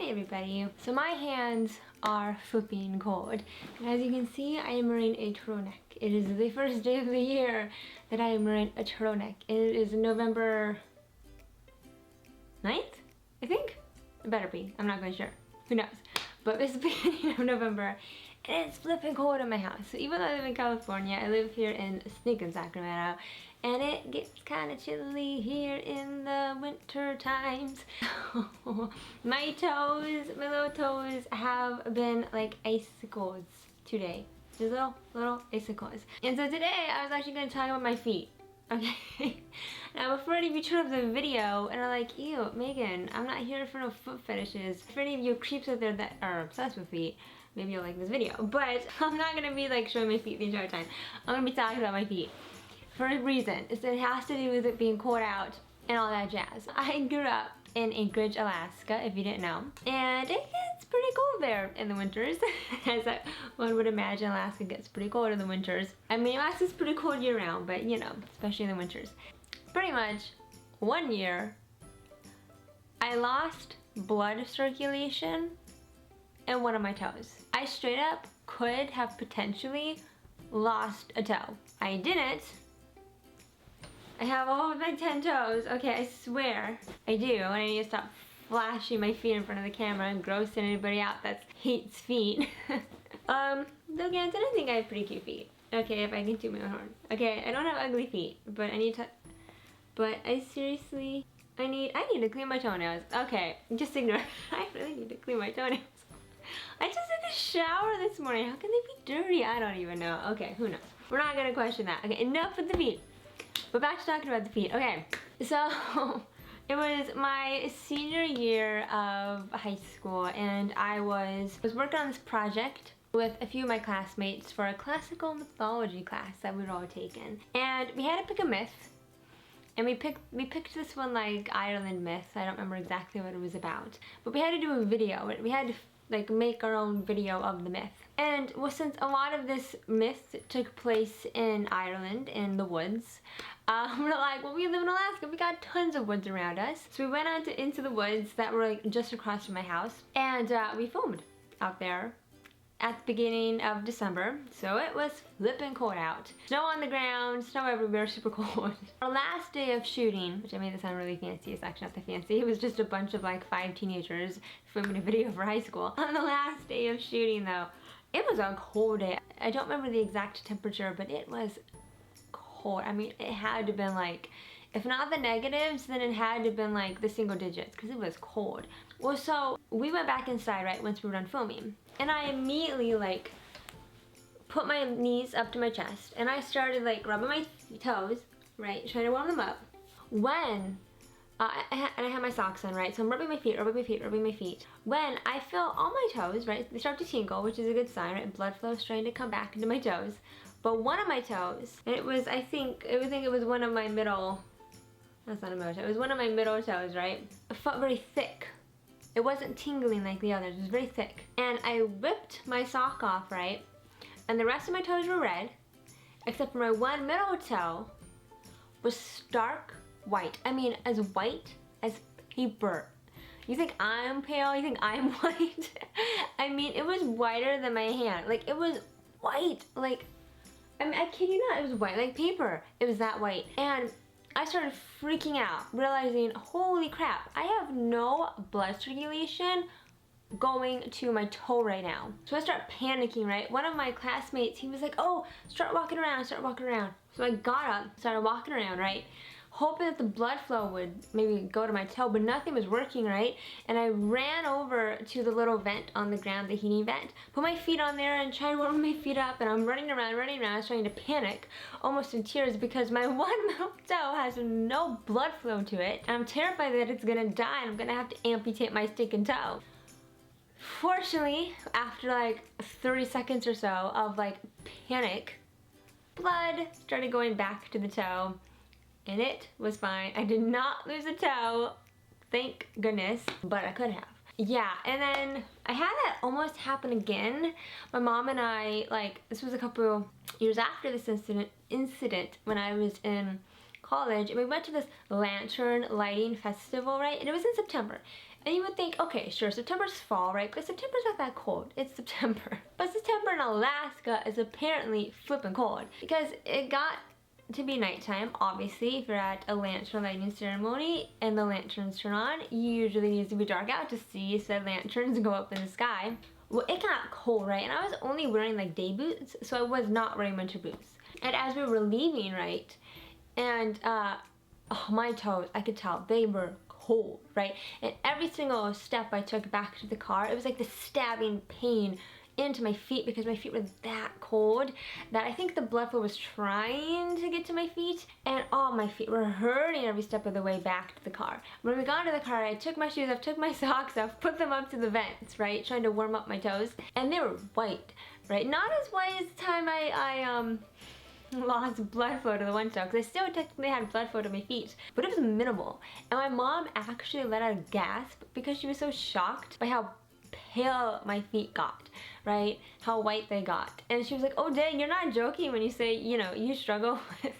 Hi everybody. So my hands are flipping cold. And as you can see, I am wearing a turtleneck. It is the first day of the year that I am wearing a turtleneck. It is November 9th, I think? It better be. I'm not quite sure. Who knows? But it's the beginning of November and it's flipping cold in my house. So even though I live in California, I live here in Sneakin', Sacramento, and it gets kind of chilly here in the winter times. My toes, my little toes have been like icicles today. Just little icicles. And so today I was actually going to talk about my feet. Okay. Now before any of you turn off the video and are like, ew, Megan, I'm not here for no foot fetishes. For any of you creeps out there that are obsessed with feet, maybe you'll like this video. But I'm not gonna be like showing my feet the entire time. I'm gonna be talking about my feet. For a reason. It has to do with it being cold out and all that jazz. I grew up in Anchorage, Alaska, if you didn't know. And it gets pretty cold there in the winters. As one would imagine, Alaska gets pretty cold in the winters. I mean, Alaska's pretty cold year round, but you know, especially in the winters. Pretty much, one year, I lost blood circulation in one of my toes. I straight up could have potentially lost a toe. I didn't. I have all of my 10 toes. Okay, I swear I do. And I need to stop flashing my feet in front of the camera and grossing anybody out that hates feet. Though granted, I think I have pretty cute feet. Okay, if I can toot my own horn. Okay, I don't have ugly feet, but I need to. But I seriously, I need to clean my toenails. Okay, just ignore. I really need to clean my toenails. I just took a shower this morning. How can they be dirty? I don't even know. Okay, who knows? We're not gonna question that. Okay, enough with the feet. But back to talking about the feet. Okay, so it was my senior year of high school and I was working on this project with a few of my classmates for a classical mythology class that we'd all taken. And we had to pick a myth. And we picked this one like Ireland myth. I don't remember exactly what it was about. But we had to do a video. We had to like make our own video of the myth. And well, since a lot of this myth took place in Ireland in the woods, we're like, well, we live in Alaska, we got tons of woods around us. So we went out into the woods that were like just across from my house and we filmed out there at the beginning of December. So it was flipping cold out. Snow on the ground, snow everywhere, super cold. Our last day of shooting, which I made it sound really fancy, it's actually not that fancy. It was just a bunch of like 5 teenagers filming a video for high school. On the last day of shooting though, it was a cold day. I don't remember the exact temperature, but it was cold. I mean, it had to have been like, if not the negatives, then it had to have been like the single digits because it was cold. Well, so we went back inside, right, once we were done filming. And I immediately like put my knees up to my chest and I started like rubbing my toes, right, trying to warm them up. When, and I have my socks on, right, so I'm rubbing my feet, rubbing my feet, rubbing my feet. When I feel all my toes, right, they start to tingle, which is a good sign, right, blood flow is trying to come back into my toes. But one of my toes, and it was, I think it was one of my middle, that's not a middle toe, it was one of my middle toes, right? It felt very thick. It wasn't tingling like the others, it was very thick. And I whipped my sock off, right? And the rest of my toes were red, except for my one middle toe was stark white. I mean, as white as paper. You think I'm pale? You think I'm white? I mean, it was whiter than my hand. Like, it was white. Like, I mean, I kid you not, it was white like paper. It was that white. And I started freaking out, realizing, holy crap, I have no blood circulation going to my toe right now. So I start panicking, right? One of my classmates, he was like, oh, start walking around, start walking around. So I got up, started walking around, right? Hoping that the blood flow would maybe go to my toe, but nothing was working, right? And I ran over to the little vent on the ground, the heating vent, put my feet on there and tried to warm my feet up, and I'm running around, I was trying to panic, almost in tears, because my one middle toe has no blood flow to it, and I'm terrified that it's gonna die and I'm gonna have to amputate my stinking toe. Fortunately, after like 30 seconds or so of like panic, blood started going back to the toe. And it was fine. I did not lose a toe, thank goodness, but I could have. Yeah, and then I had that almost happen again. My mom and I, like, this was a couple years after this incident when I was in college, and we went to this lantern lighting festival, right? And it was in September. And you would think, okay, sure, September's fall, right? But September's not that cold. It's September. But September in Alaska is apparently flipping cold because it got to be nighttime, obviously. If you're at a lantern lighting ceremony and the lanterns turn on, you usually needs to be dark out to see said lanterns go up in the sky. Well, it got cold, right? And I was only wearing like day boots, so I was not wearing winter boots. And as we were leaving, right, and oh, my toes, I could tell they were cold, right? And every single step I took back to the car, it was like the stabbing pain into my feet because my feet were that cold that I think the blood flow was trying to get to my feet, and oh, my feet were hurting every step of the way back to the car. When we got to the car, I took my shoes off, took my socks off, put them up to the vents, right, trying to warm up my toes, and they were white, right? Not as white as the time I lost blood flow to the one toe, because I still technically had blood flow to my feet, but it was minimal. And my mom actually let out a gasp because she was so shocked by how pale my feet got, right? How white they got. And she was like, oh dang, you're not joking when you say, you know, you struggle with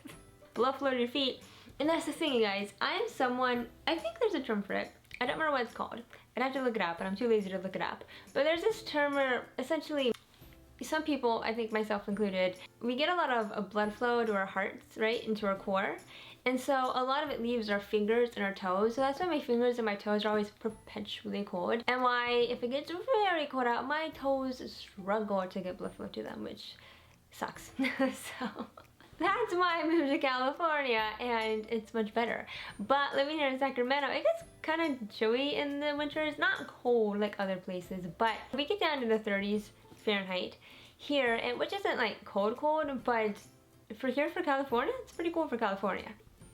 blood flow to your feet. And that's the thing, you guys. I am someone, I think there's a term for it. I don't remember what it's called. I'd have to look it up, and I'm too lazy to look it up. But there's this term where essentially some people, I think myself included, we get a lot of blood flow to our hearts, right, into our core. And so a lot of it leaves our fingers and our toes. So that's why my fingers and my toes are always perpetually cold. And why, if it gets very cold out, my toes struggle to get blood flow to them, which sucks. So that's why I moved to California, and it's much better. But living here in Sacramento, it gets kind of chilly in the winters. Not cold like other places, but we get down to the 30s Fahrenheit here, and which isn't like cold, but for California, it's pretty cool for California.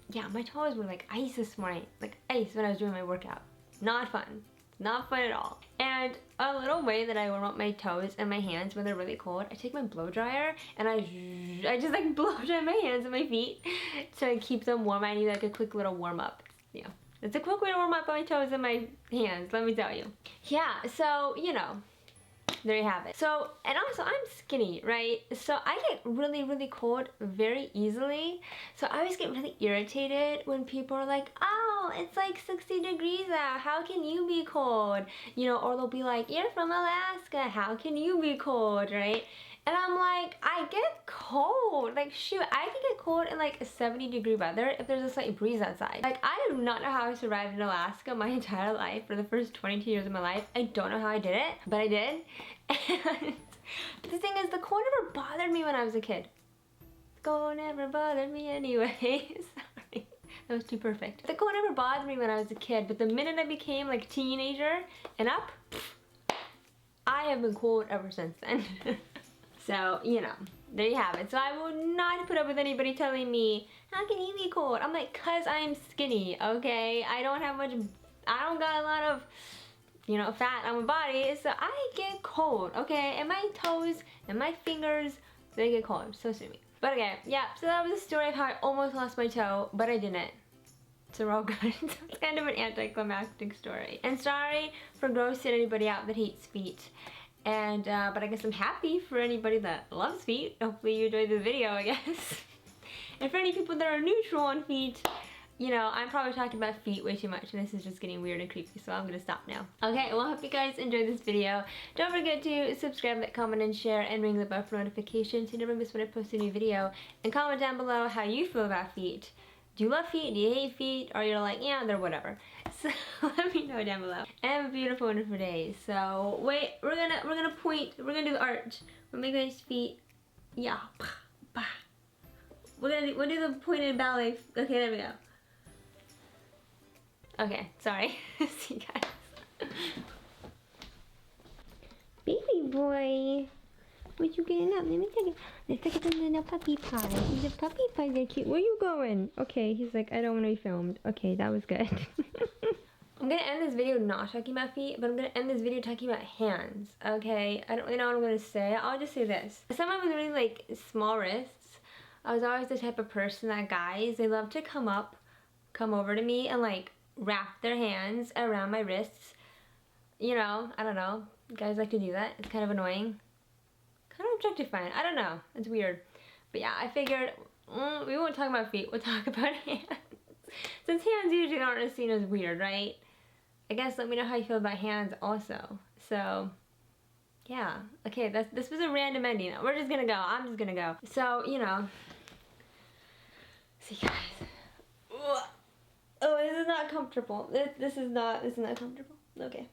Yeah, my toes were like ice this morning, like ice when I was doing my workout. Not fun. Not fun at all. And a little way that I warm up my toes and my hands when they're really cold, I take my blow dryer and I just like blow dry my hands and my feet to keep them warm. I need like a quick little warm up. Yeah, it's a quick way to warm up my toes and my hands, let me tell you. Yeah, so, you know, there you have it. So, and also I'm skinny, right? So I get really, really cold very easily. So I always get really irritated when people are like, oh, it's like 60 degrees out. How can you be cold? You know, or they'll be like, you're from Alaska. How can you be cold, right? And I'm like, I get cold. Like, shoot, I can get cold in like 70-degree weather if there's a slight breeze outside. Like, I do not know how I survived in Alaska my entire life for the first 22 years of my life. I don't know how I did it, but I did. And the thing is, the cold never bothered me when I was a kid. The cold never bothered me anyway. Sorry, that was too perfect. The cold never bothered me when I was a kid, but the minute I became like a teenager and up, I have been cold ever since then. So, you know, there you have it. So I will not put up with anybody telling me, how can you be cold? I'm like, cause I'm skinny, okay? I don't got a lot of, you know, fat on my body, so I get cold, okay? And my toes and my fingers, they get cold, so sue me. But okay, yeah, so that was a story of how I almost lost my toe, but I didn't. So we're all good. It's kind of an anticlimactic story. And sorry for grossing anybody out that hates feet. And, but I guess I'm happy for anybody that loves feet. Hopefully you enjoyed the video, I guess. And for any people that are neutral on feet, you know, I'm probably talking about feet way too much, and this is just getting weird and creepy, so I'm gonna stop now. Okay, well, I hope you guys enjoyed this video. Don't forget to subscribe, like, comment, and share, and ring the bell for notifications so you never miss when I post a new video. And comment down below how you feel about feet. Do you love feet? Do you hate feet? Or you're like, yeah, they're whatever. So let me know down below. And have a beautiful, wonderful day. So wait, we're gonna do the arch. We'll make nice feet. Yeah. We'll do the pointed ballet. Okay, there we go. Okay, sorry. See you guys. Baby boy. What you getting up? Let me take it. Let's take it to the little puppy pie. The puppy pies are cute. Where you going? Okay, he's like, I don't want to be filmed. Okay, that was good. I'm gonna end this video not talking about feet, but I'm gonna end this video talking about hands. Okay, I don't really know what I'm gonna say. I'll just say this. Someone with really like small wrists, I was always the type of person that guys, they love to come over to me and like wrap their hands around my wrists. You know, I don't know. Guys like to do that. It's kind of annoying. Kind of objectifying. I don't know. It's weird. But yeah, I figured we won't talk about feet. We'll talk about hands. Since hands usually aren't seen as weird, right? I guess let me know how you feel about hands also. So yeah, okay, this was a random ending. We're just gonna go. I'm just gonna go. So, you know, see guys. Oh, this is not comfortable. This is not comfortable. Okay.